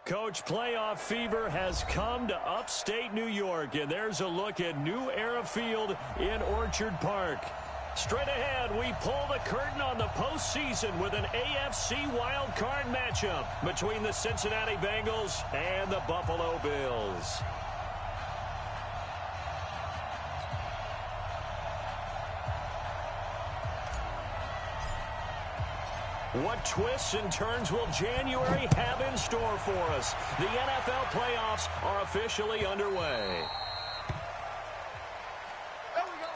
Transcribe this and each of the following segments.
Coach, playoff fever has come to upstate New York, and there's a look at New Era Field in Orchard Park. Straight ahead, we pull the curtain on the postseason with an AFC wildcard matchup between the Cincinnati Bengals and the Buffalo Bills. What twists and turns will January have in store for us? The NFL playoffs are officially underway. There we go.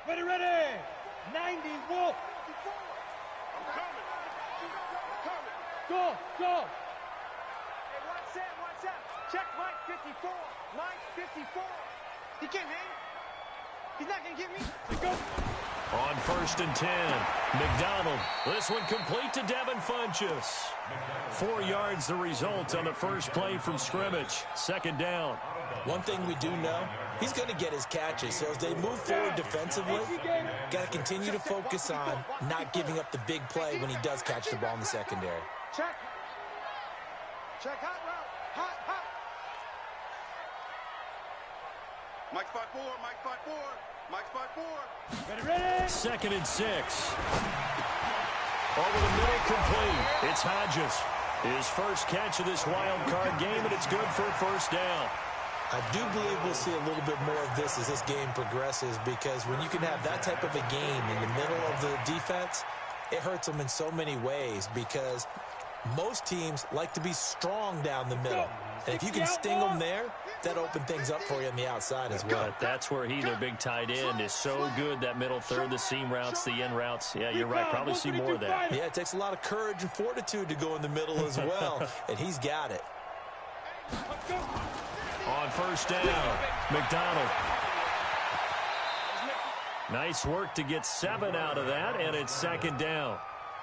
Ready, ready. 90 Wolf. I'm coming. Go, go. What's that? Check Mike 54. Mike 54. He can't hang. He's not going to get me. Go. On 1st and 10, McDonald. This one complete to Devin Funchess. 4 yards the result on the first play from scrimmage. 2nd down. One thing we do know, he's going to get his catches. So as they move forward defensively, got to continue to focus on not giving up the big play when he does catch the ball in the secondary. Check. Check hot route. Hot. Mike spot 4. Mike spot 4. Mike spot 4. Ready. 2nd and 6. Over the middle, complete. It's Hodges. His first catch of this wild card game, and it's good for a 1st down. I do believe we'll see a little bit more of this as this game progresses, because when you can have that type of a game in the middle of the defense, it hurts them in so many ways, because most teams like to be strong down the middle. And if you can sting them there, that opens things up for you on the outside as well. But that's where he, their big tight end, is so good, that middle third, the seam routes, the in routes. Yeah, you're right. Probably see more of that. Yeah, it takes a lot of courage and fortitude to go in the middle as well, and he's got it. On 1st down, McDonald. Nice work to get 7 out of that, and it's 2nd down.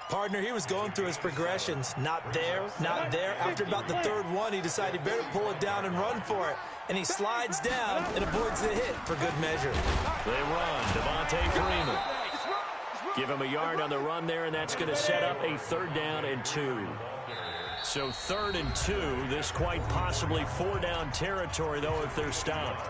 Partner, he was going through his progressions. Not there, not there. After about the 3rd one, he decided he better pull it down and run for it. And he slides down and avoids the hit for good measure. They run. Devontae Freeman. Give him a yard on the run there, and that's going to set up a 3rd down and 2. So 3rd and 2. This quite possibly 4-down territory, though, if they're stopped.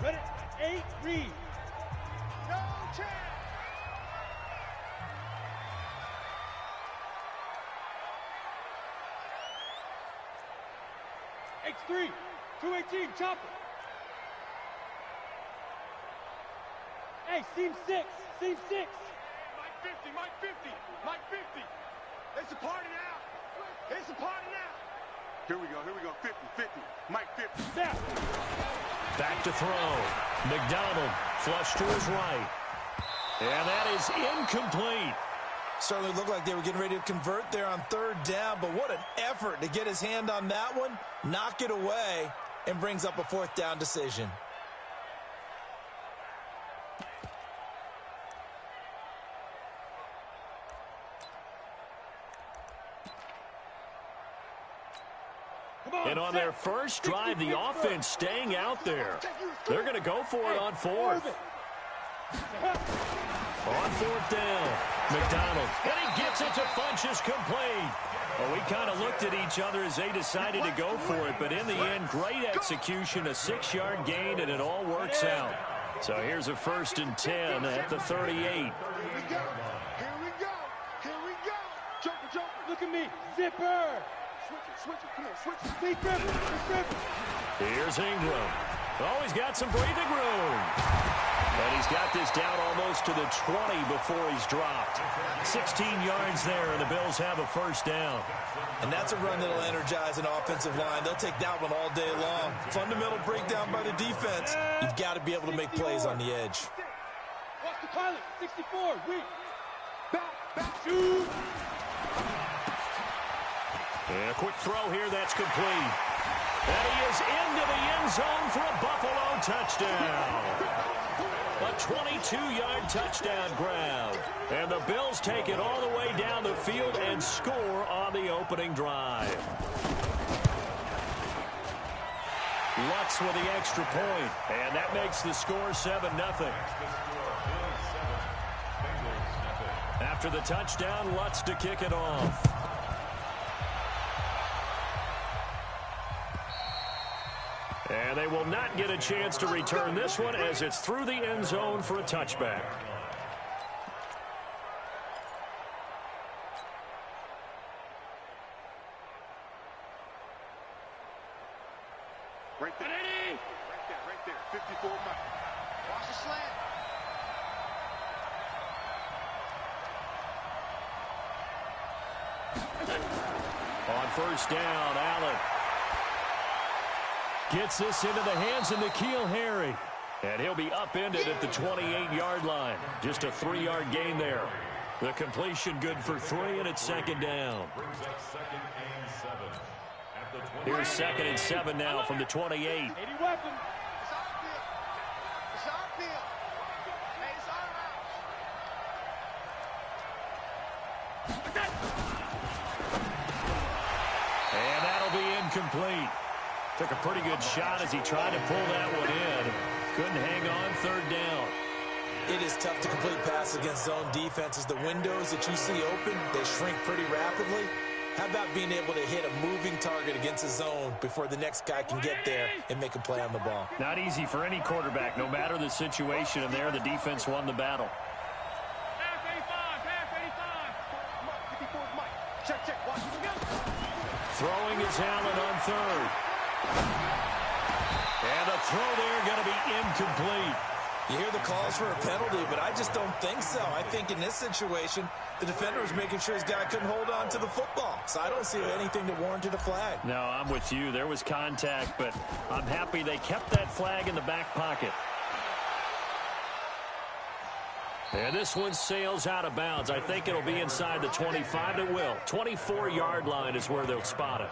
Ready. 8, read. No chance. X3, 218, chopper. Hey, seam 6. Mike 50, Mike 50, Mike 50. It's a party now. It's a party now. Here we go, 50, Mike 50. Snap. Back to throw. McDonald flush to his right. And that is incomplete. Certainly looked like they were getting ready to convert there on 3rd down, but what an effort to get his hand on that one, knock it away, and brings up a 4th down decision. And on their first drive, the offense staying out there. They're going to go for it on 4th. On 4th down, McDonald. And he gets it to Funchess, complete. Well, we kind of looked at each other as they decided to go for it. But in the end, great execution, a 6-yard gain, and it all works out. So here's a 1st and 10 at the 38. Here we go. Jumper. Look at me. Zipper. Switch it. Come on, switch it. Big River. Here's Ingram. Oh, he's got some breathing room. And he's got this down almost to the 20 before he's dropped. 16 yards there, and the Bills have a 1st down. And that's a run that'll energize an offensive line. They'll take that one all day long. Fundamental breakdown by the defense. You've got to be able to make plays on the edge. Watch the pilot. 64. Back. Shoot. And a quick throw here, that's complete. And he is into the end zone for a Buffalo touchdown. A 22-yard touchdown grab. And the Bills take it all the way down the field and score on the opening drive. Lutz with the extra point, and that makes the score 7-0. After the touchdown, Lutz to kick it off. And they will not get a chance to return this one as it's through the end zone for a touchback. Right there. Right there. 54 Mike. Watch the slant. On first down, Allen gets this into the hands of N'Keal Harry. And he'll be upended at the 28-yard line. Just a 3-yard gain there. The completion good for 3, and it's second down. Here's 2nd and 7 now from the 28. And that'll be incomplete. Took a pretty good shot as he tried to pull that one in. Couldn't hang on, third down. It is tough to complete passes against zone defenses. The windows that you see open, they shrink pretty rapidly. How about being able to hit a moving target against a zone before the next guy can get there and make a play on the ball? Not easy for any quarterback, no matter the situation, and there the defense won the battle. Throwing is Allen on third. And the throw there going to be incomplete. You hear the calls for a penalty, but I just don't think so. I think in this situation, the defender was making sure his guy couldn't hold on to the football. So I don't see anything that warranted a flag. No, I'm with you. There was contact, but I'm happy they kept that flag in the back pocket. And this one sails out of bounds. I think it'll be inside the 25. It will. 24-yard line is where they'll spot it.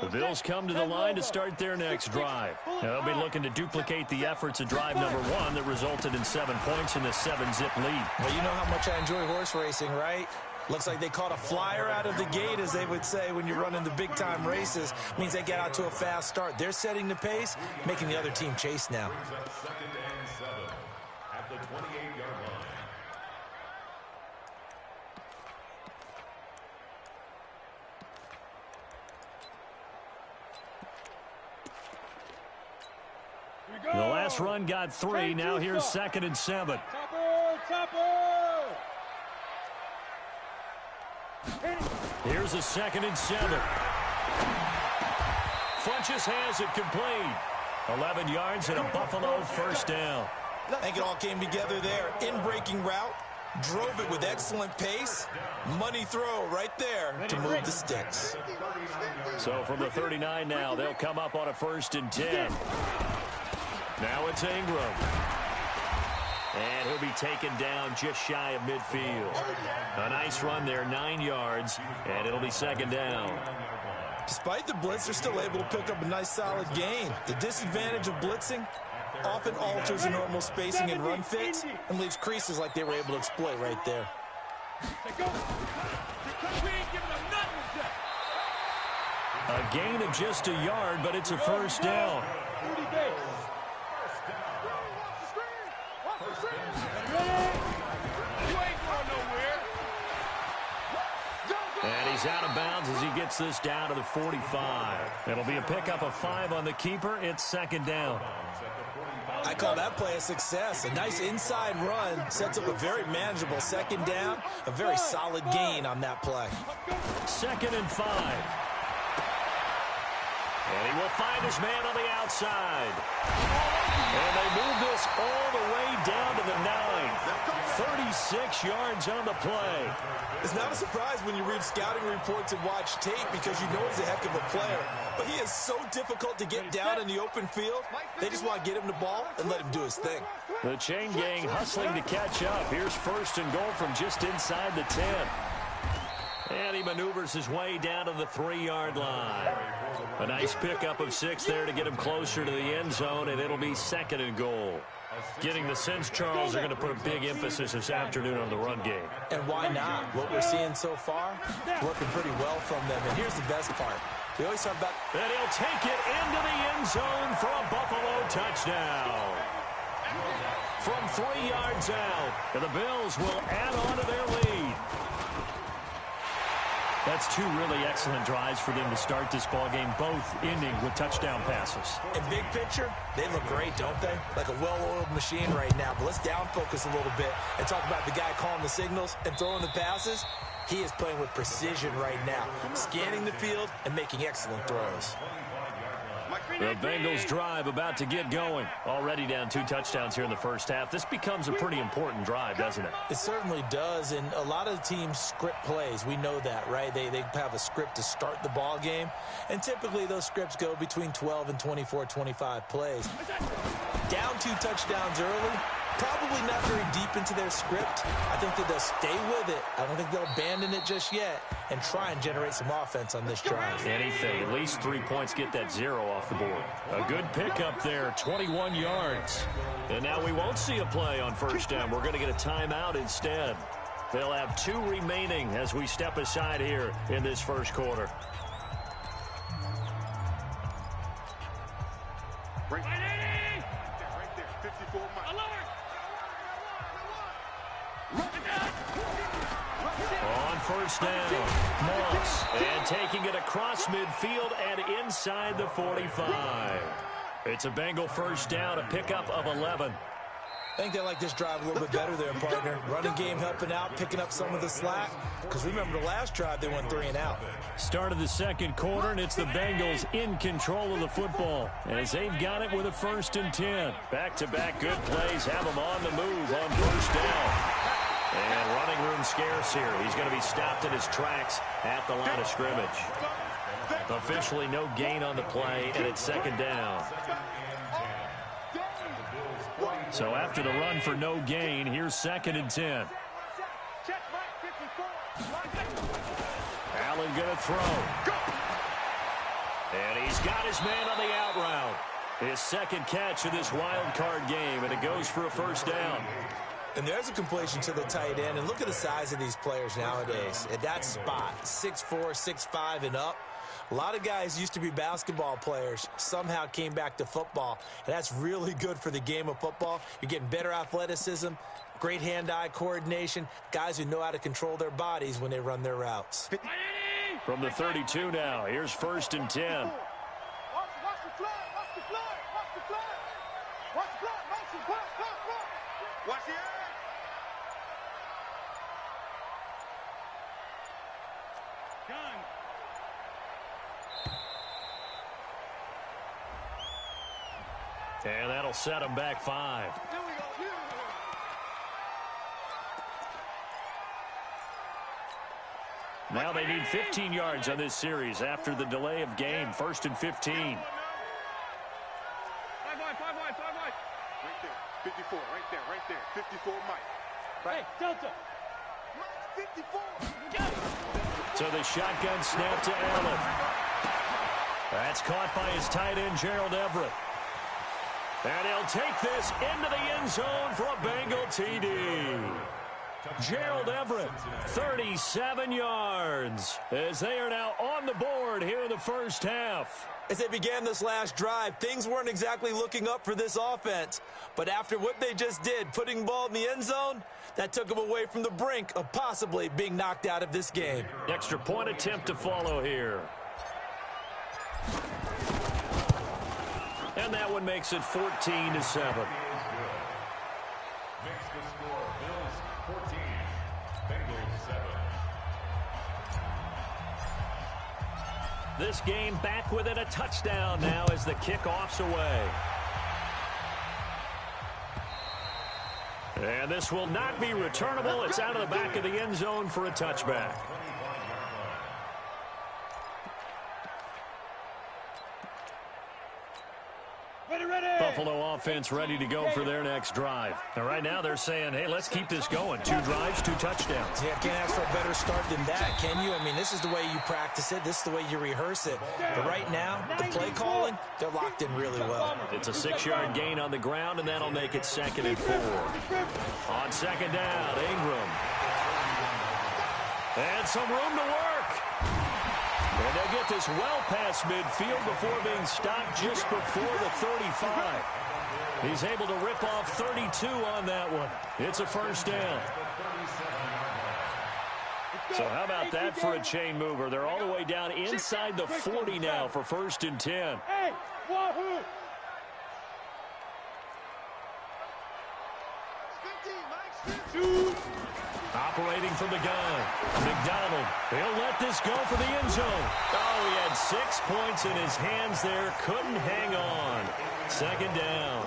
The Bills come to the line to start their next drive. Now, they'll be looking to duplicate the efforts of drive number 1 that resulted in 7 points in the 7-zip lead. Well, you know how much I enjoy horse racing, right? Looks like they caught a flyer out of the gate, as they would say when you're running the big-time races. Means they get out to a fast start. They're setting the pace, making the other team chase now. At the 28-yard line. The last run got 3. Now here's 2nd and 7. Here's a 2nd and 7. Funches has it complete. 11 yards and a Buffalo first down. I think it all came together there. In-breaking route, drove it with excellent pace. Money throw right there to move the sticks. So from the 39 now, they'll come up on a 1st and 10. Now it's Ingram. And he'll be taken down just shy of midfield. A nice run there, 9 yards, and it'll be 2nd down. Despite the blitz, they're still able to pick up a nice solid gain. The disadvantage of blitzing often alters the normal spacing and run fits and leaves creases like they were able to exploit right there. A gain of just a yard, but it's a first down. And he's out of bounds as he gets this down to the 45. It'll be a pickup of 5 on the keeper. It's 2nd down. I call that play a success. A nice inside run sets up a very manageable 2nd down. A very solid gain on that play. 2nd and 5. And he will find his man on the outside. And they move this all the way down to the 9. 36 yards on the play. It's not a surprise when you read scouting reports and watch tape because you know he's a heck of a player. But he is so difficult to get down in the open field. They just want to get him the ball and let him do his thing. The chain gang hustling to catch up. Here's 1st and goal from just inside the 10. And he maneuvers his way down to the 3-yard line. A nice pickup of 6 there to get him closer to the end zone, and it'll be 2nd and goal. Getting the sense, Charles, are going to put a big emphasis this afternoon on the run game. And why not? What we're seeing so far, working pretty well from them. And here's the best part. We always talk about... And he'll take it into the end zone for a Buffalo touchdown. From 3 yards out, and the Bills will add on to their lead. That's 2 really excellent drives for them to start this ballgame, both ending with touchdown passes. In big picture, they look great, don't they? Like a well-oiled machine right now. But let's down focus a little bit and talk about the guy calling the signals and throwing the passes. He is playing with precision right now, scanning the field and making excellent throws. The Bengals drive about to get going. Already down 2 touchdowns here in the first half. This becomes a pretty important drive, doesn't it? It certainly does, and a lot of teams script plays. We know that, right? They have a script to start the ball game, and typically those scripts go between 12 and 24, 25 plays. Down 2 touchdowns early, probably not very deep into their script. I think that they'll stay with it. I don't think they'll abandon it just yet and try and generate some offense on this drive. Anything, at least 3 points, get that 0 off the board. A good pickup there, 21 yards. And now we won't see a play on first down. We're going to get a timeout instead. They'll have 2 remaining as we step aside here in this first quarter. Right there, 54 miles. On first down, Moss, and taking it across midfield and inside the 45. It's a Bengal first down, a pickup of 11. I think they like this drive a little bit better there, partner. Running game helping out, picking up some of the slack. Because remember the last drive, they went 3 and out. Start of the second quarter, and it's the Bengals in control of the football as they've got it with a 1st and 10. Back-to-back good plays have them on the move on first down. And running room scarce here. He's going to be stopped in his tracks at the line of scrimmage. Officially no gain on the play, and it's 2nd down. So after the run for no gain, here's 2nd and 10. Allen going to throw. And he's got his man on the out route. His 2nd catch of this wild card game, and it goes for a 1st down. And there's a completion to the tight end. And look at the size of these players nowadays. At that spot, 6'4", 6'5", and up. A lot of guys used to be basketball players, somehow came back to football, and that's really good for the game of football. You're getting better athleticism, great hand-eye coordination, guys who know how to control their bodies when they run their routes. From the 32 now, here's 1st and 10. Watch the flag, watch the flag, watch the flag. Watch the flag, motion, watch the eye. Gun. And that'll set them back 5. Here we go. Now they need 15 yards on this series after the delay of game. 1st and 15. 5 wide. 54, right there. 54, Mike. Hey, Delta. Mike, 54. So the shotgun snap to Allen. That's caught by his tight end, Gerald Everett. And he'll take this into the end zone for a Bengal TD. Gerald Everett, 37 yards, as they are now on the board here in the first half. As they began this last drive, things weren't exactly looking up for this offense. But after what they just did, putting the ball in the end zone, that took them away from the brink of possibly being knocked out of this game. Extra point attempt to follow here. And that one makes it 14-7. Makes the score Bills 14, Bengals 7. This game back within a touchdown now as the kickoff's away. And this will not be returnable. It's out of the back of the end zone for a touchback. Buffalo offense defense ready to go for their next drive. And right now they're saying, hey, let's keep this going. 2 drives, 2 touchdowns. Yeah, can't ask for a better start than that, can you? I mean, this is the way you practice it. This is the way you rehearse it. But right now, the play calling, they're locked in really well. It's a 6-yard gain on the ground, and that'll make it 2nd and 4. On 2nd down, Ingram. And some room to work. And they'll get this well past midfield before being stopped just before the 35. He's able to rip off 32 on that one. It's a 1st down. So how about that for a chain mover? They're all the way down inside the 40 now for 1st and 10. Hey, wahoo! Operating from the gun. McDonald, he'll let this go for the end zone. Oh, he had 6 points in his hands there. Couldn't hang on. 2nd down.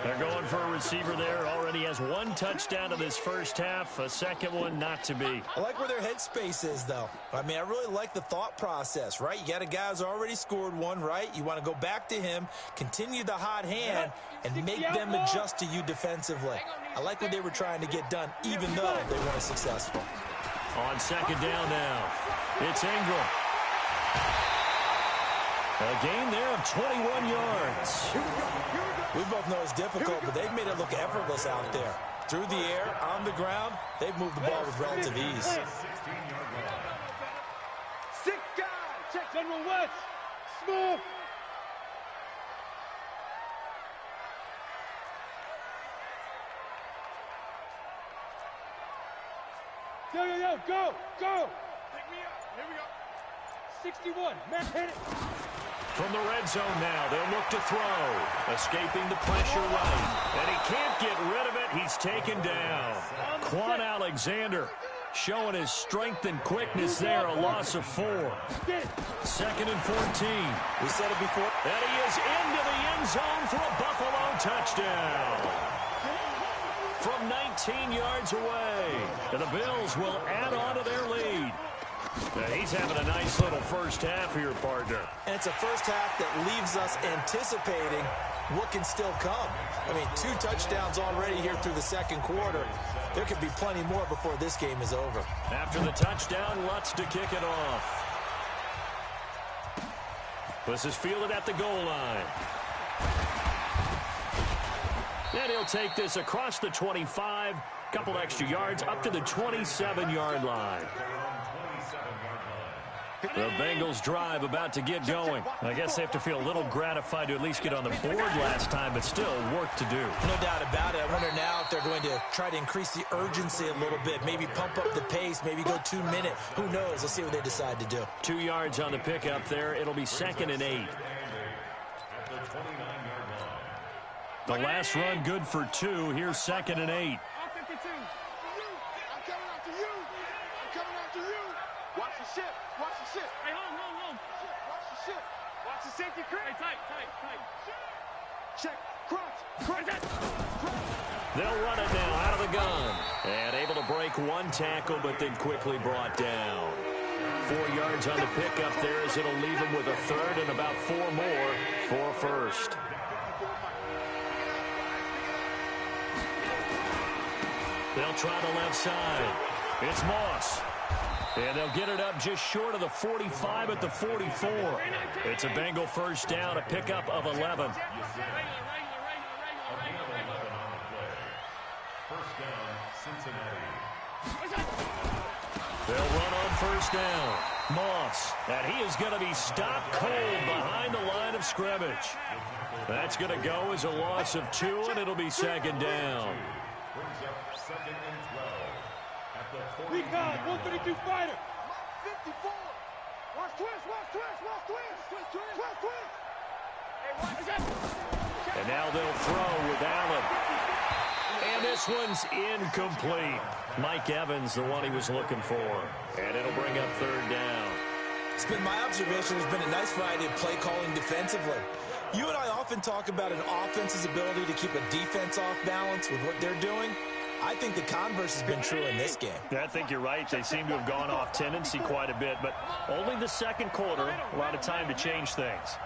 They're going for a receiver there. Already has 1 touchdown in this first half. A second one not to be. I like where their headspace is, though. I mean, I really like the thought process, right? You got a guy who's already scored 1, right? You want to go back to him, continue the hot hand, and make them adjust to you defensively. I like what they were trying to get done, even though they weren't successful. On 2nd down now, it's Ingram. A gain there of 21 yards. We both know it's difficult, but they've made it look effortless out there. Through the air, on the ground, they've moved the ball with relative ease. 6 guys. Check General West. Smooth. Yo, go. Pick me up. Here we go. 61. Man, hit it. From the red zone now, they'll look to throw. Escaping the pressure right. And he can't get rid of it. He's taken down. Quan Alexander showing his strength and quickness there. A loss of 4. 2nd and 14. We said it before. And he is into the end zone for a Buffalo touchdown. From 19 yards away. And the Bills will add on to their lead. He's having a nice little first half here, partner. And it's a first half that leaves us anticipating what can still come. I mean, 2 touchdowns already here through the 2nd quarter. There could be plenty more before this game is over. After the touchdown, Lutz to kick it off. This is fielded at the goal line. And he'll take this across the 25, couple extra yards, up to the 27-yard line. The Bengals drive about to get going. I guess they have to feel a little gratified to at least get on the board last time, but still work to do. No doubt about it. I wonder now if they're going to try to increase the urgency a little bit, maybe pump up the pace, maybe go 2-minute. Who knows? Let's see what they decide to do. 2 yards on the pickup there. It'll be 2nd and 8. The last run good for 2. Here's 2nd and 8. Safety crate. Hey, tight. Check. Crunch. They'll run it now out of the gun. And able to break 1 tackle, but then quickly brought down. 4 yards on the pickup there as it'll leave him with a 3rd and about 4 more for 1st. They'll try the left side. It's Moss. And they'll get it up just short of the 45 at the 44. It's a Bengal first down, a pickup of 11. They'll run on first down. Moss. And he is going to be stopped cold behind the line of scrimmage. That's going to go as a loss of 2, and it'll be 2nd down. We got 132 fighter. 54. Watch twist. And now they'll throw with Allen. And this one's incomplete. Mike Evans, the one he was looking for. And it'll bring up 3rd down. It's been my observation. There's been a nice variety of play calling defensively. You and I often talk about an offense's ability to keep a defense off balance with what they're doing. I think the converse has been true in this game. I think you're right. They seem to have gone off tendency quite a bit, but only the 2nd quarter. A lot of time to change things.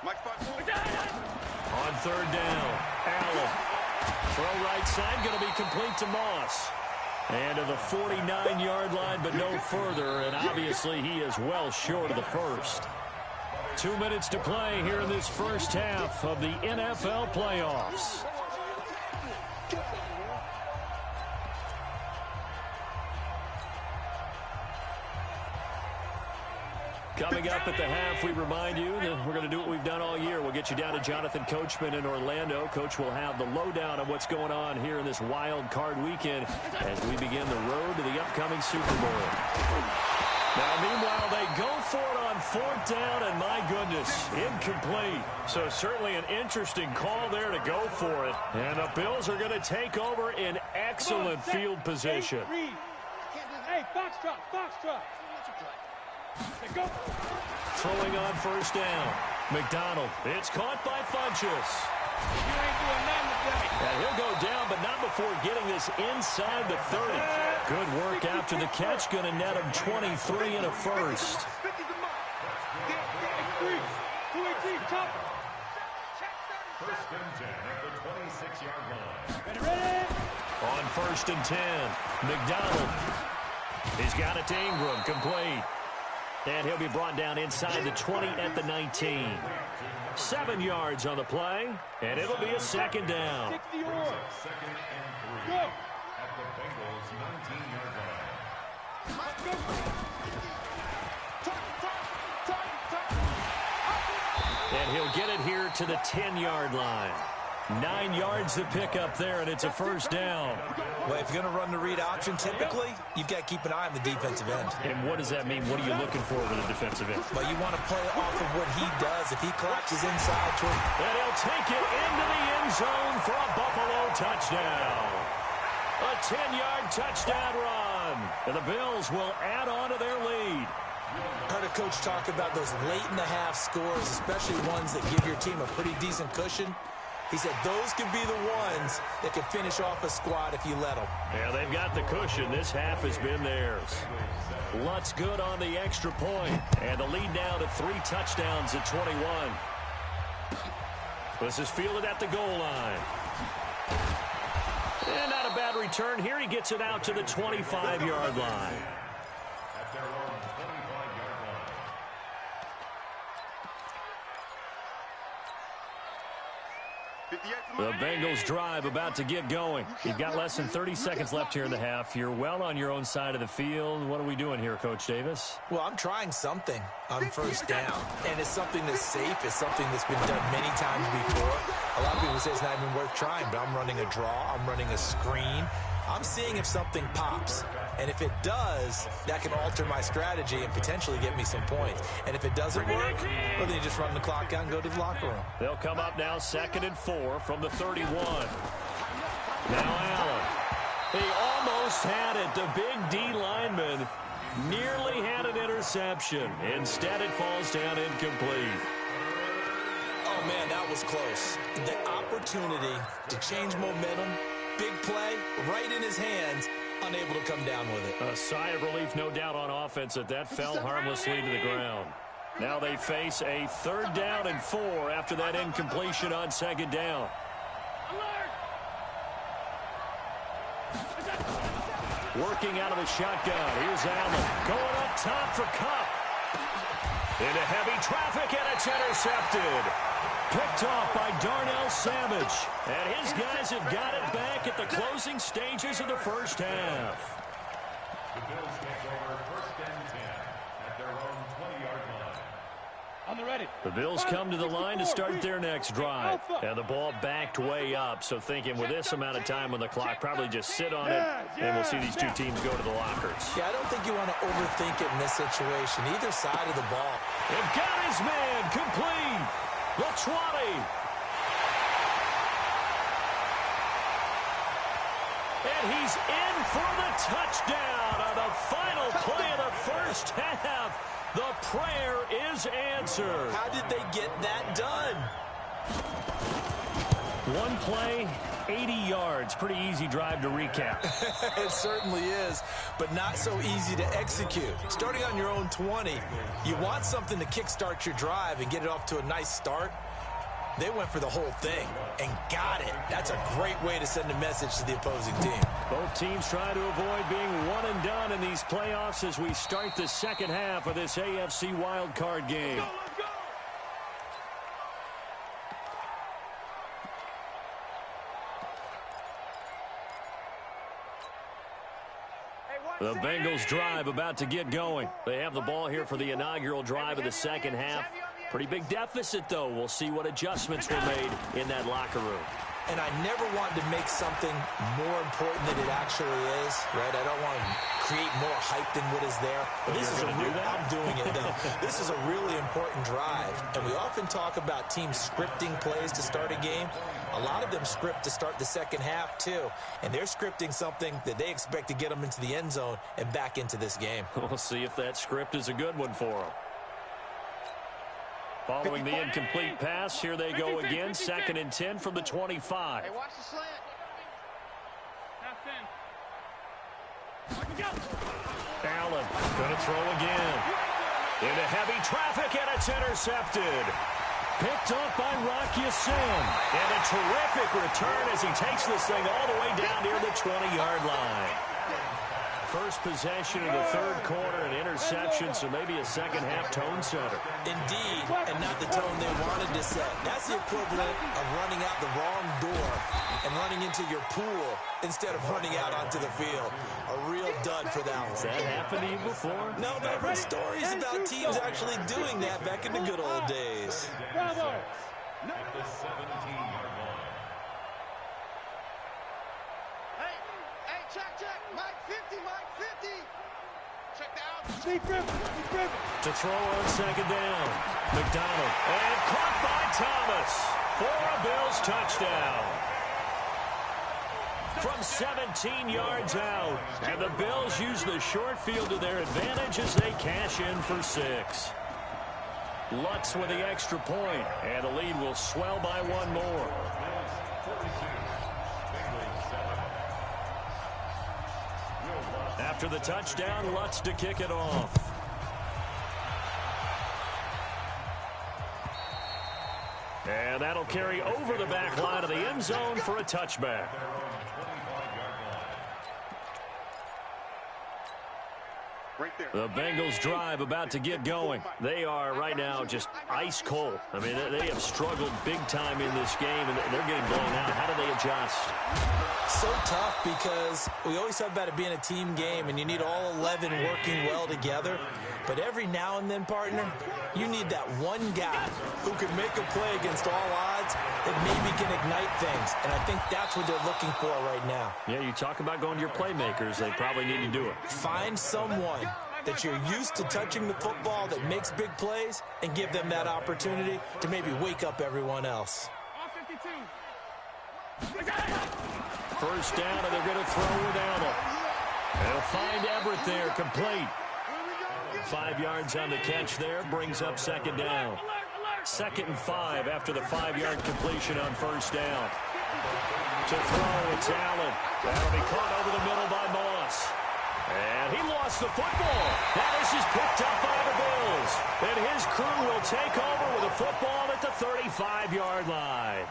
On third down, Allen. Throw right side, going to be complete to Moss. And to the 49-yard line, but no further. And obviously he is well short of the first. 2 minutes to play here in this first half of the NFL playoffs. Coming up at the half, we remind you that we're going to do what we've done all year. We'll get you down to Jonathan Coachman in Orlando. Coach will have the lowdown on what's going on here in this wild card weekend as we begin the road to the upcoming Super Bowl. Now, meanwhile, they go for it on fourth down, and my goodness, incomplete. So certainly an interesting call there to go for it. And the Bills are going to take over in excellent field position. Hey, foxtrot. Go. Throwing on first down. McDonald. It's caught by Funchess. You ain't doing nothing today. And he'll go down, but not before getting this inside the 30. Good work after the catch. Going to net him 23 and a first. First and 10 at the 26-yard line. Ready? On first and 10, McDonald. He's got it to Ingram, complete. And he'll be brought down inside the 20 at the 19. 7 yards on the play, and it'll be a second down. 60 yards. Second and 3 Go. at the Bengals' 19-yard line. And he'll get it here to the 10-yard line. 9 yards to pick up there, and it's a first down. Well, if you're going to run the read option, typically, you've got to keep an eye on the defensive end. And what does that mean? What are you looking for with a defensive end? Well, you want to play off of what he does. If he collapses inside toward... And he'll take it into the end zone for a Buffalo touchdown. A 10-yard touchdown run. And the Bills will add on to their lead. Heard a coach talk about those late-in-the-half scores, especially ones that give your team a pretty decent cushion. He said those could be the ones that can finish off a squad if you let them. Yeah, they've got the cushion. This half has been theirs. Lutz good on the extra point. And the lead now to 3 touchdowns at 21. This is fielded at the goal line. And not a bad return here. He gets it out to the 25-yard line. At their own 25-yard line. The Bengals drive about to get going. You've got less than 30 seconds left here in the half. You're well on your own side of the field. What are we doing here, Coach Davis? Well, I'm trying something on first down, and it's something that's safe. It's something that's been done many times before. A lot of people say it's not even worth trying, but I'm running a draw. I'm running a screen. I'm seeing if something pops. And if it does, that can alter my strategy and potentially get me some points. And if it doesn't work, well, then you just run the clock out and go to the locker room. They'll come up now 2nd and 4 from the 31. Now Allen. He almost had it. The big D lineman nearly had an interception. Instead, it falls down incomplete. Oh, man, that was close. The opportunity to change momentum, big play, right in his hands, unable to come down with it. A sigh of relief, no doubt, on offense that fell harmlessly to the ground. Now they face a 3rd down and 4 after that incompletion on 2nd down. Working out of the shotgun. Here's Allen going up top for Kupp. Into heavy traffic, and it's intercepted. Picked off by Darnell Savage. And his guys have got it back at the closing stages of the first half. The Bills take over 1st and 10 at their own 20-yard line. On the ready. The Bills come to the line to start their next drive. And the ball backed way up. So thinking with this amount of time on the clock, probably just sit on it, and we'll see these two teams go to the lockers. Yeah, I don't think you want to overthink it in this situation. Either side of the ball. They've got his man complete. The 20. And he's in for the touchdown on the final play of the first half. The prayer is answered. How did they get that done? One play, 80 yards. Pretty easy drive to recap. It certainly is, but not so easy to execute. Starting on your own 20, you want something to kickstart your drive and get it off to a nice start. They went for the whole thing and got it. That's a great way to send a message to the opposing team. Both teams try to avoid being one and done in these playoffs as we start the second half of this AFC wildcard game. Let's go! The Bengals drive about to get going. They have the ball here for the inaugural drive of the second half. Pretty big deficit, though. We'll see what adjustments were made in that locker room. And I never want to make something more important than it actually is, right? I don't want to create more hype than what is there. But this is a real, I'm doing it, though. This is a really important drive. And we often talk about teams scripting plays to start a game. A lot of them script to start the second half, too. And they're scripting something that they expect to get them into the end zone and back into this game. We'll see if that script is a good one for them. Following the incomplete pass, here they go again. 2nd and 10 from the 25. Hey, watch the slant. Allen going to throw again. Into heavy traffic, and it's intercepted. Picked up by Rock Ya-Sin. And a terrific return as he takes this thing all the way down near the 20-yard line. First possession of the third quarter, an interception, so maybe a second-half tone setter. Indeed, and not the tone they wanted to set. That's the equivalent of running out the wrong door and running into your pool instead of running out onto the field. A real dud for that one. Has that happened to you before? No, but I've read stories about teams actually doing that back in the good old days. Bravo! At the 17-yard line. Hey, check. Mike 50, Mike 50. Check that out. To throw on second down. McDonald. And caught by Thomas for a Bills touchdown. From 17 yards out. And the Bills use the short field to their advantage as they cash in for 6. Lutz with the extra point. And the lead will swell by one more. After the touchdown, Lutz to kick it off. And that'll carry over the back line of the end zone for a touchback. Right there. The Bengals drive about to get going. They are right now just ice cold. I mean, they have struggled big time in this game, and they're getting blown out. How do they adjust? So tough because we always talk about it being a team game, and you need all 11 working well together. But every now and then, partner, you need that one guy who can make a play against all odds that maybe can ignite things. And I think that's what they're looking for right now. Yeah, you talk about going to your playmakers. They probably need to do it. Find someone that you're used to touching the football that makes big plays and give them that opportunity to maybe wake up everyone else. First down, and they're going to throw without it. They'll find Everett there, complete. 5 yards on the catch there, brings up second down. 2nd and 5 after the 5-yard completion on first down. To throw, it's Allen. That'll be caught over the middle by Moss. And he lost the football. That is just picked up by the Bills. And his crew will take over with a football at the 35-yard line.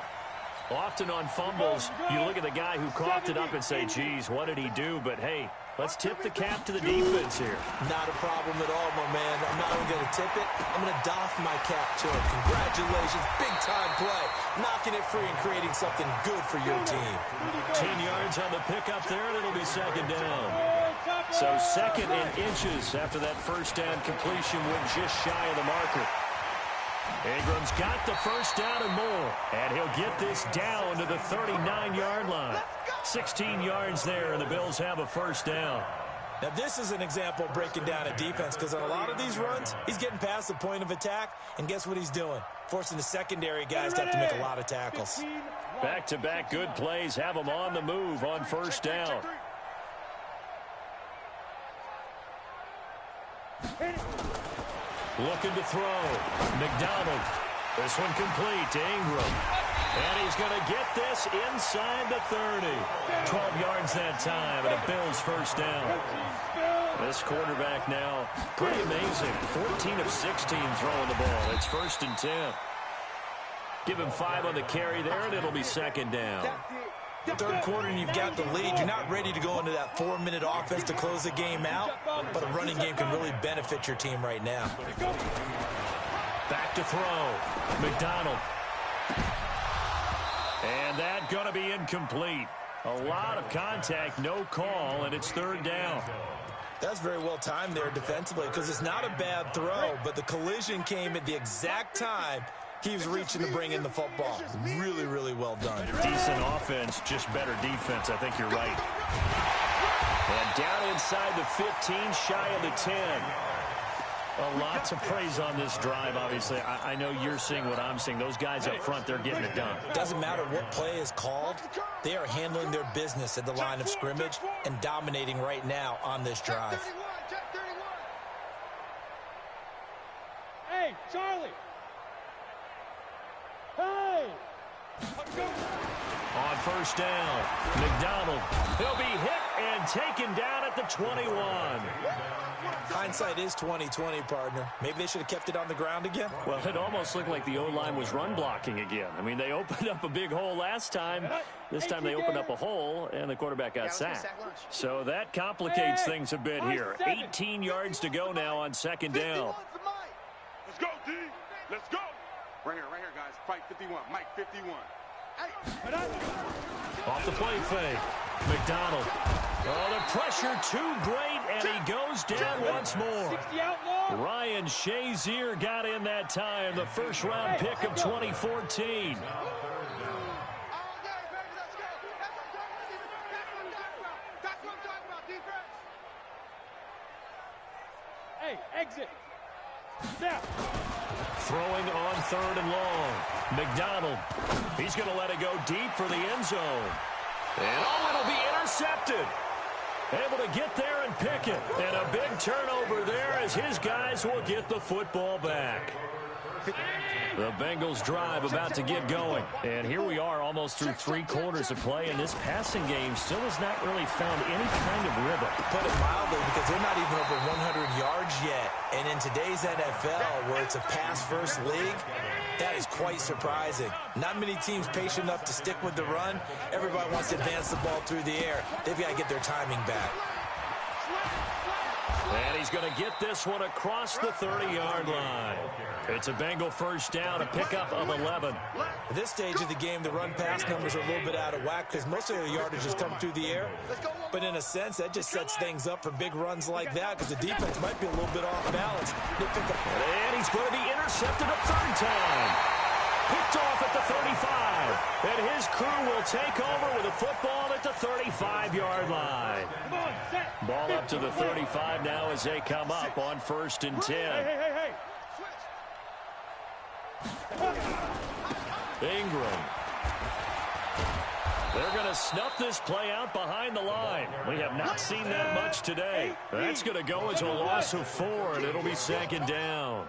Often on fumbles, you look at the guy who coughed it up and say, geez, what did he do? But, hey, let's tip the cap to the defense here. Not a problem at all, my man. I'm not only going to tip it, I'm going to doff my cap to him. Congratulations, big-time play. Knocking it free and creating something good for your team. 10 yards on the pickup there, and it'll be second down. So 2nd and inches after that first down completion went just shy of the marker. Ingram's got the first down and more, and he'll get this down to the 39-yard line. 16 yards there, and the Bills have a first down. Now, this is an example of breaking down a defense because on a lot of these runs, he's getting past the point of attack, and guess what he's doing? Forcing the secondary guys to have to make a lot of tackles. Back-to-back good plays have them on the move on first down. Looking to throw. McDonald. This one complete to Ingram. And he's going to get this inside the 30. 12 yards that time, and a Bills first down. This quarterback now, pretty amazing. 14 of 16 throwing the ball. It's 1st and 10. Give him 5 on the carry there, and it'll be 2nd down. Third quarter, and you've got the lead. You're not ready to go into that 4-minute offense to close the game out, but a running game can really benefit your team right now. Back to throw. McDonald. And that going to be incomplete. A lot of contact, no call, and it's 3rd down. That's very well timed there defensively because it's not a bad throw, but the collision came at the exact time he was reaching to bring in the football. Really, really well done. Decent offense, just better defense. I think you're right. And down inside the 15, shy of the 10. A lot to praise on this drive, obviously. I know you're seeing what I'm seeing. Those guys up front, they're getting it done. Doesn't matter what play is called. They are handling their business at the line of scrimmage and dominating right now on this drive. Hey, Charlie. Hey. On 1st down, McDonald. He'll be hit and taken down at the 21. Hindsight is 20/20, partner. Maybe they should have kept it on the ground again. Well, it almost looked like the O-line was run blocking again. I mean, they opened up a big hole last time. This time they opened up a hole, and the quarterback got sacked. So that complicates things a bit here. 18 yards to go now on 2nd down. Let's go, D. Let's go. Right here, guys. Fight 51. Mike 51. Hey. Off the play fake. McDonald. Oh, the pressure too great, and he goes down once more. Ryan Shazier got in that time, the 1st-round pick of 2014. Hey, exit. Snap. Throwing on 3rd and long. McDonald. He's going to let it go deep for the end zone. And it'll be intercepted. Able to get there and pick it. And a big turnover there as his guys will get the football back. The Bengals drive about to get going. And here we are almost through 3 quarters of play, and this passing game still has not really found any kind of rhythm. Put it mildly, because they're not even over 100 yards yet. And in today's NFL, where it's a pass-first league, that is quite surprising. Not many teams patient enough to stick with the run. Everybody wants to advance the ball through the air. They've got to get their timing back. And he's going to get this one across the 30-yard line. It's a Bengal 1st down, a pickup of 11. At this stage of the game, the run-pass numbers are a little bit out of whack because most of the yardage has come through the air. But in a sense, that just sets things up for big runs like that because the defense might be a little bit off balance. And he's going to be intercepted a 3rd time. Picked off at the 35. And his crew will take over with a football at the 35-yard line. Ball up to the 35 now as they come up on 1st and 10. Hey. Ingram. They're going to snuff this play out behind the line. We have not seen that much today. That's going to go as a loss of 4, and it'll be 2nd down.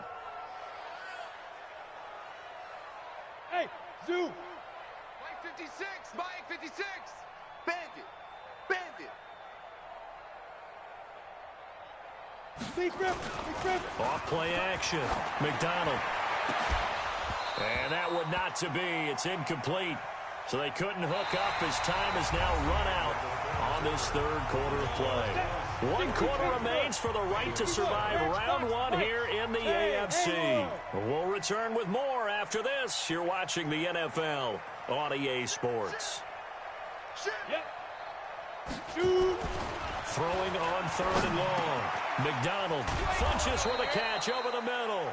Hey, Zoo. Mike 56, Mike 56. Bandit. Big rip. Off play action. McDonald. And that would not to be. It's incomplete. So they couldn't hook up as time is now run out on this 3rd quarter of play. 1 quarter remains for the right to survive round 1 here in the AFC. We'll return with more after this. You're watching the NFL on EA Sports. Shoot. Throwing on 3rd and long. McDonald punches with a catch over the middle.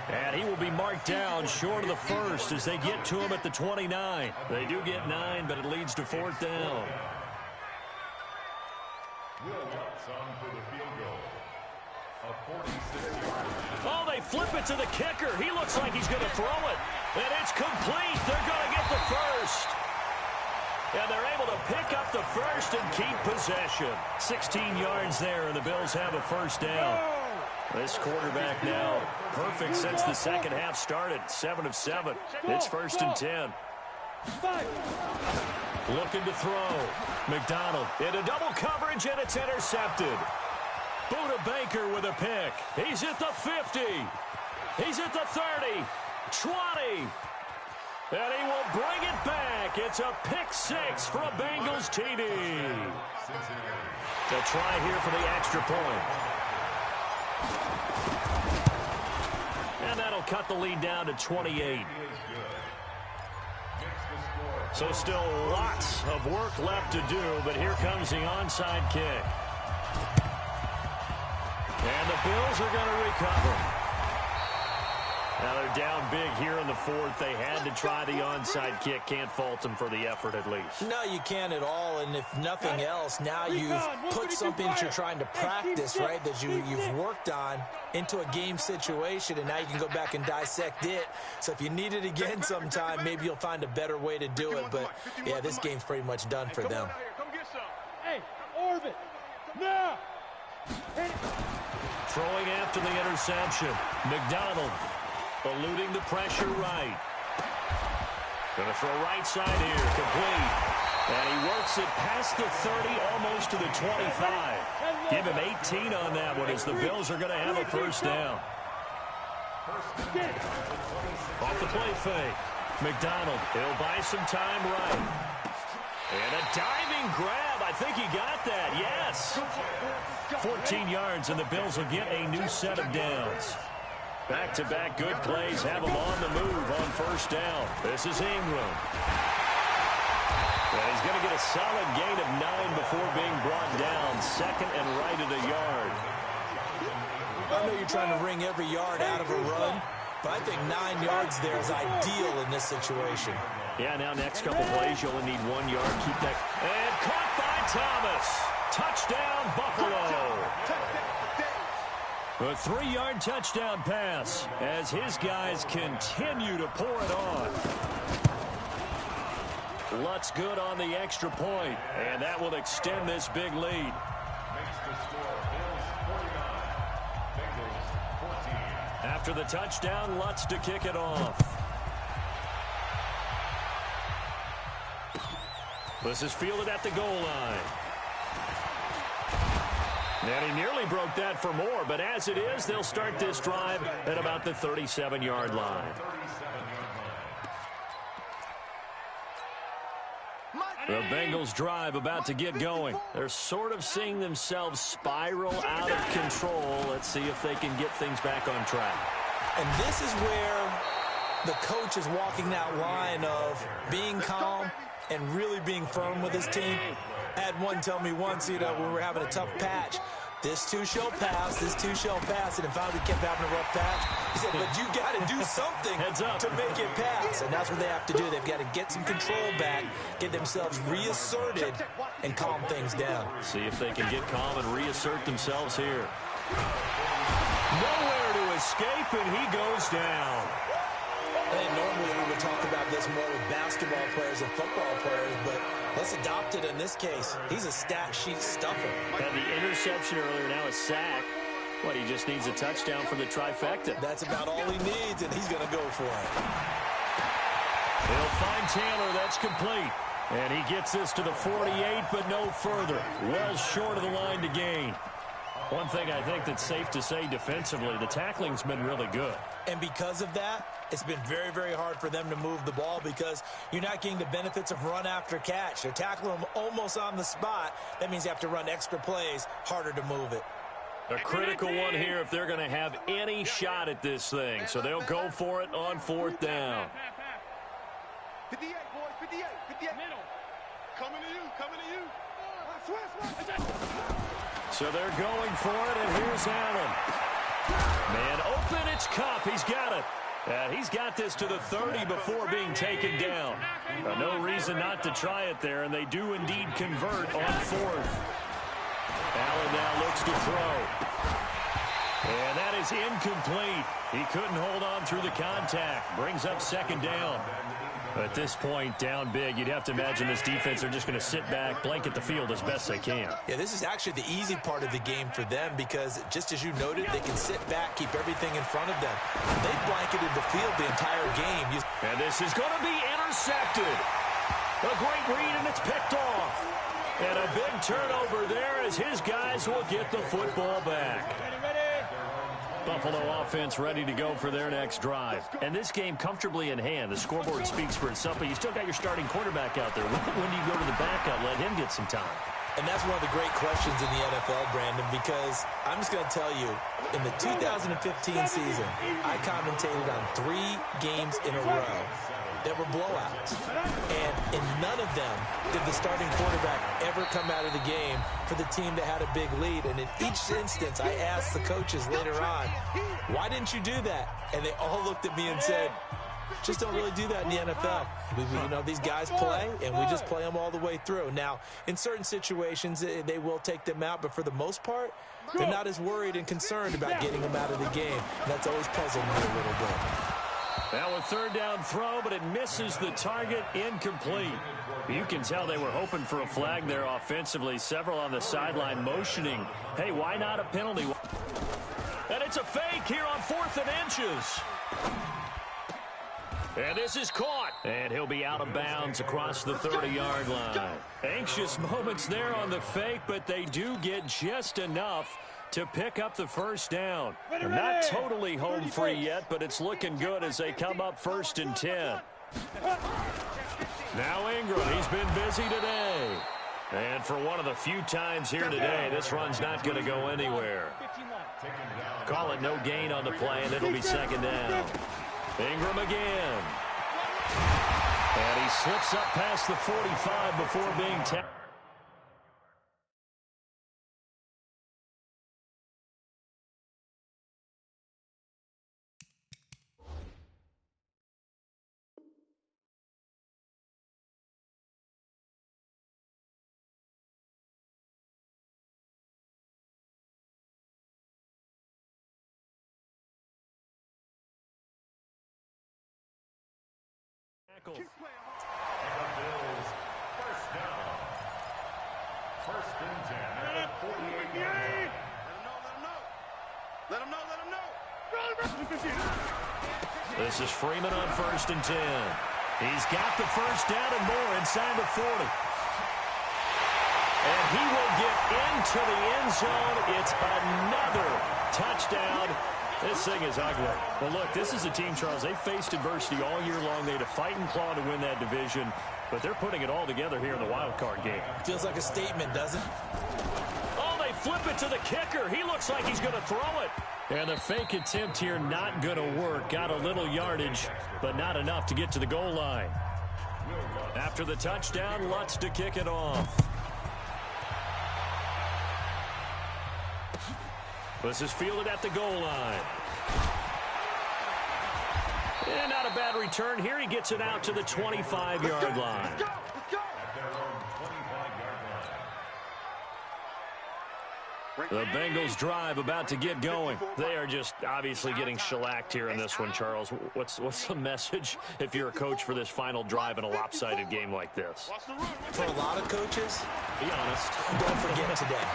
And he will be marked down short of the 1st as they get to him at the 29. They do get 9, but it leads to 4th down. Will Lutz on for the field goal. A 46-yard. Oh, they flip it to the kicker. He looks like he's going to throw it. And it's complete. They're going to get the 1st. And they're able to pick up the 1st and keep possession. 16 yards there, and the Bills have a 1st down. This quarterback now perfect since the 2nd half started. 7 of 7. It's 1st and 10. Looking to throw. McDonald into double coverage, and it's intercepted. Buda Baker with a pick. He's at the 50. He's at the 30. 20. And he will bring it back. It's a pick six for a Bengals TD. The try here for the extra point. And that'll cut the lead down to 28. So still lots of work left to do, but here comes the onside kick. And the Bills are going to recover. Now they're down big here in the fourth. They had to try the onside kick. Can't fault them for the effort at least. No, you can't at all. And if nothing else, now you've put something that you're trying to practice, right, that you've worked on into a game situation, and now you can go back and dissect it. So if you need it again sometime, maybe you'll find a better way to do it. But, yeah, this game's pretty much done for them. Hey, Orvin, now! Throwing after the interception. McDonald eluding the pressure right. Going to throw right side here. Complete. And he works it past the 30, almost to the 25. Give him 18 on that one as the Bills are going to have a first down. Off the play fake. McDonald, he'll buy some time right. And a diving grab. I think he got that. Yes. 14 yards, and the Bills will get a new set of downs. Back-to-back good plays have them on the move on first down. This is Ingram. And he's going to get a solid gain of 9 before being brought down. Second and right at a yard. I know you're trying to wring every yard out of a run, but I think 9 yards there is ideal in this situation. Yeah, now next couple plays, you only need 1 yard. Keep that. And caught by Thomas. Touchdown, Buffalo. A 3-yard touchdown pass as his guys continue to pour it on. Lutz good on the extra point, and that will extend this big lead. Makes the score Bills 49, Bengals 14. After the touchdown, Lutz to kick it off. This is fielded at the goal line. And he nearly broke that for more, but as it is, they'll start this drive at about the 37-yard line. The Bengals drive about to get going. They're sort of seeing themselves spiral out of control. Let's see if they can get things back on track. And this is where the coach is walking that line of being calm and really being firm with his team. I had one tell me once, when we were having a tough patch, this too shall pass, this too shall pass, and finally we kept having a rough patch. He said, but you got to do something to make it pass, and that's what they have to do. They've got to get some control back, get themselves reasserted, and calm things down. See if they can get calm and reassert themselves here. Nowhere to escape, and he goes down. And normally we would talk about this more with basketball players and football players, but let's adopt it in this case. He's a stat sheet stuffer. Had the interception earlier, now a sack. What, he just needs a touchdown for the trifecta. That's about all he needs, and he's going to go for it. He'll find Taylor. That's complete. And he gets this to the 48, but no further. Well short of the line to gain. One thing I think that's safe to say defensively, the tackling's been really good. And because of that, it's been very, very hard for them to move the ball because you're not getting the benefits of run after catch. They're tackling them almost on the spot. That means you have to run extra plays, harder to move it. A critical one here if they're going to have any shot at this thing. So they'll go for it on fourth down. 58, boys, 58, 58. Middle. Coming to you. So they're going for it, and here's Allen. Man open, it's Kupp. He's got it. He's got this to the 30 before being taken down. No reason not to try it there, and they do indeed convert on fourth. Allen now looks to throw. And that is incomplete. He couldn't hold on through the contact. Brings up second down. At this point, down big, you'd have to imagine this defense are just going to sit back, blanket the field as best they can. Yeah, this is actually the easy part of the game for them because, just as you noted, they can sit back, keep everything in front of them. They blanketed the field the entire game. And this is going to be intercepted. A great read, and it's picked off. And a big turnover there as his guys will get the football back. Buffalo offense ready to go for their next drive. And this game comfortably in hand. The scoreboard speaks for itself, but you still got your starting quarterback out there. When do you go to the backup, let him get some time? And that's one of the great questions in the NFL, Brandon, because I'm just going to tell you, in the 2015 season, I commentated on 3 games in a row that were blowouts. And in none of them did the starting quarterback ever come out of the game for the team that had a big lead. And in each instance, I asked the coaches later on, why didn't you do that? And they all looked at me and said, just don't really do that in the NFL. You know, these guys play, and we just play them all the way through. Now, in certain situations, they will take them out, but for the most part, they're not as worried and concerned about getting them out of the game. And that's always puzzled me a little bit. Now a third down throw, but it misses the target, incomplete. You can tell they were hoping for a flag there offensively. Several on the sideline motioning, hey, why not a penalty? And it's a fake here on 4th and inches. And this is caught. And he'll be out of bounds across the 30-yard line. Anxious moments there on the fake, but they do get just enough to pick up the first down. They're not totally home free yet, but it's looking good as they come up 1st and 10. Now Ingram, he's been busy today. And for one of the few times here today, this run's not going to go anywhere. Call it no gain on the play, and it'll be 2nd down. Ingram again. And he slips up past the 45 before being tackled. And the Bills, 1st down. 1st and 10 at the 48-yard line. Let him know. This is Freeman on 1st and 10. He's got the first down and more inside the 40. And he will get into the end zone. It's another touchdown. This thing is ugly. Well, look, this is a team, Charles, they faced adversity all year long. They had to fight and claw to win that division, but they're putting it all together here in the wild card game. Feels like a statement, doesn't it? Oh, they flip it to the kicker. He looks like he's going to throw it. And the fake attempt here not going to work. Got a little yardage, but not enough to get to the goal line. After the touchdown, Lutz to kick it off. This is fielded at the goal line. And not a bad return here. He gets it out to the 25-yard line. At their own 25-yard line. The Bengals drive about to get going. They are just obviously getting shellacked here in this one, Charles. What's the message if you're a coach for this final drive in a lopsided game like this? For a lot of coaches, Be honest. don't forget today.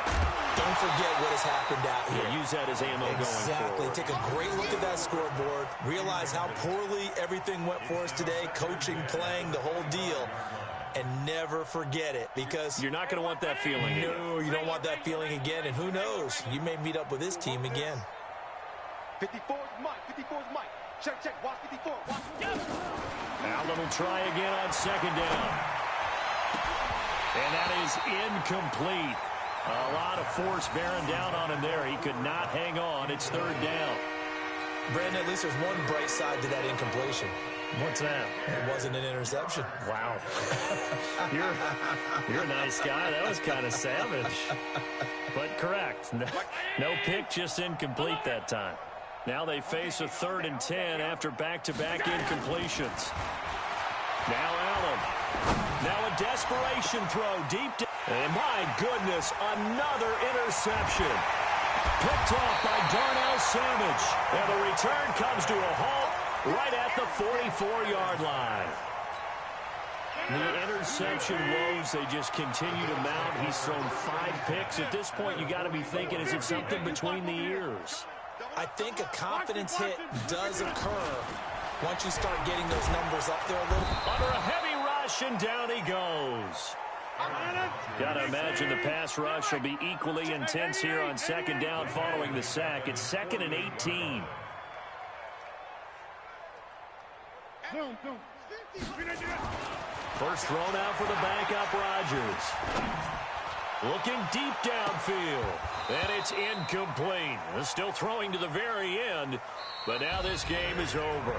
Don't forget what has happened out here. Yeah, use that as ammo going Exactly. forward. Take a great look at that scoreboard. Realize how poorly everything went for us today. Coaching, playing, the whole deal. And never forget it, because You're not going to want that feeling. no, you don't want that feeling again. And who knows? You may meet up with this team again. 54 is Mike. 54 is Mike. Check. Watch 54. Watch. Allen will try again on 2nd down. And that is incomplete. A lot of force bearing down on him there. He could not hang on. It's 3rd down. Brandon, at least there's one bright side to that incompletion. What's that? It wasn't an interception. Wow. You're a nice guy. That was kind of savage. But correct. No pick, just incomplete that time. Now they face a 3rd and 10 after back-to-back incompletions. Now Allen. Now a desperation throw deep down. And my goodness, another interception. Picked off by Darnell Savage. And the return comes to a halt right at the 44-yard line. The interception woes, they just continue to mount. He's thrown 5 picks. At this point, you got to be thinking, is it something between the ears? I think a confidence hit does occur once you start getting those numbers up there a little. Under a heavy rush, and down he goes. Got to imagine the pass rush will be equally intense here on second down following the sack. It's 2nd and 18. First thrown out for the backup Rodgers. Looking deep downfield. And it's incomplete. Still throwing to the very end. But now this game is over.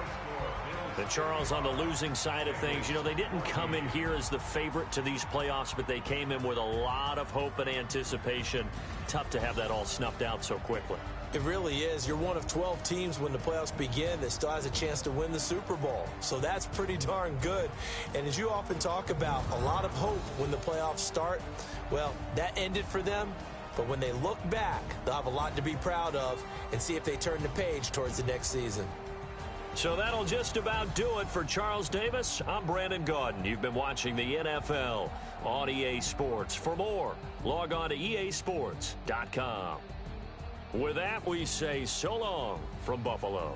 And Charles, on the losing side of things, you know, they didn't come in here as the favorite to these playoffs, but they came in with a lot of hope and anticipation. Tough to have that all snuffed out so quickly. It really is. You're one of 12 teams when the playoffs begin that still has a chance to win the Super Bowl. So that's pretty darn good. And as you often talk about, a lot of hope when the playoffs start. Well, that ended for them. But when they look back, they'll have a lot to be proud of and see if they turn the page towards the next season. So that'll just about do it for Charles Davis. I'm Brandon Gaudin. You've been watching the NFL on EA Sports. For more, log on to easports.com. With that, we say so long from Buffalo.